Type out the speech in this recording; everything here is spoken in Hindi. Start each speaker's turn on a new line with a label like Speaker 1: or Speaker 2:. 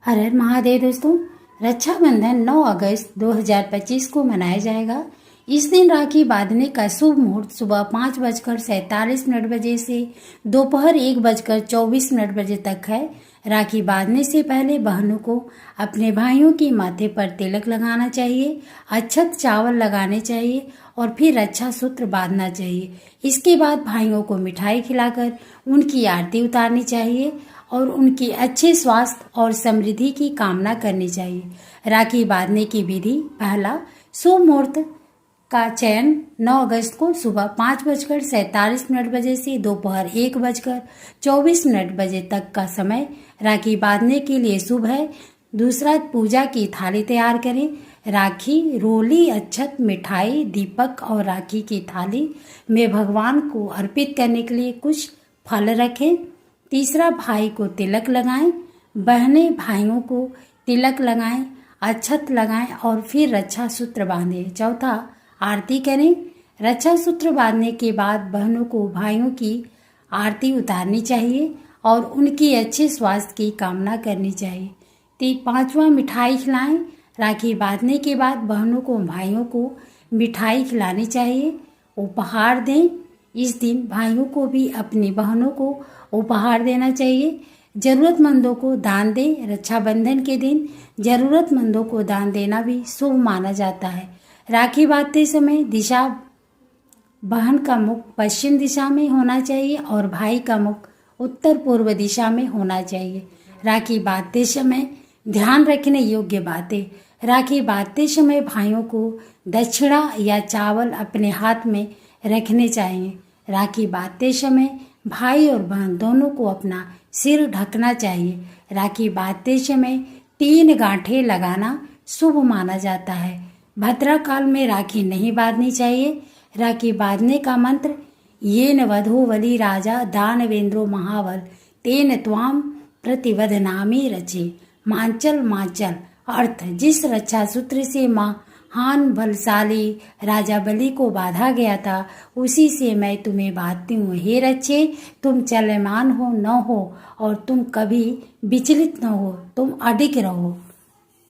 Speaker 1: हर हर महादेव दोस्तों। रक्षाबंधन 9 अगस्त 2025 को मनाया जाएगा। इस दिन राखी बांधने का शुभ मुहूर्त सुबह 5:47 बजे से दोपहर 1:24 बजे तक है। राखी बांधने से पहले बहनों को अपने भाइयों के माथे पर तिलक लगाना चाहिए, अक्षत चावल लगाने चाहिए और फिर रक्षा सूत्र बांधना चाहिए। इसके बाद भाइयों को मिठाई खिलाकर उनकी आरती उतारनी चाहिए और उनकी अच्छे स्वास्थ्य और समृद्धि की कामना करनी चाहिए। राखी बांधने की विधि: पहला, शुभ मुहूर्त का चयन 9 अगस्त को सुबह 5:47 बजे से दोपहर 1:24 बजे तक का समय राखी बांधने के लिए शुभ है। दूसरा, पूजा की थाली तैयार करें। राखी, रोली, अक्षत, मिठाई, दीपक और राखी की थाली में भगवान को अर्पित करने के लिए कुछ फल रखें। तीसरा, भाई को तिलक लगाएं। बहनें भाइयों को तिलक लगाएं, अक्षत लगाएं और फिर रक्षा सूत्र बांधें। चौथा, आरती करें। रक्षा सूत्र बांधने के बाद बहनों को भाइयों की आरती उतारनी चाहिए और उनकी अच्छे स्वास्थ्य की कामना करनी चाहिए। पांचवा, मिठाई खिलाएं। राखी बांधने के बाद बहनों को भाइयों को मिठाई खिलानी चाहिए, उपहार दें। इस दिन भाइयों को भी अपनी बहनों को उपहार देना चाहिए। जरूरतमंदों को दान दें। रक्षाबंधन के दिन जरूरतमंदों को दान देना भी शुभ माना जाता है। राखी बांधते समय दिशा: बहन का मुख पश्चिम दिशा में होना चाहिए और भाई का मुख उत्तर पूर्व दिशा में होना चाहिए। राखी बांधते समय ध्यान रखने योग्य बातें: राखी बांधते समय भाइयों को दक्षिणा या चावल अपने हाथ में रखने चाहिए। राखी बांधते समय भाई और बहन दोनों को अपना सिर ढकना चाहिए। राखी बांधते समय 3 गांठें लगाना शुभ माना जाता है। भद्रा काल में राखी नहीं बांधनी चाहिए। राखी बांधने का मंत्र: येन वधो बलि राजा दानवेंद्रो महाबल तेन त्वाम प्रतिवदनामि रचे। मांचल मांचल अर्थ: जिस रक्षा सूत्र से महान बलशाली राजा बलि को बांधा गया था उसी से मैं तुम्हें बांधती हूँ। हे रचे, तुम चलमान हो न हो और तुम कभी विचलित न हो, तुम अडिग रहो।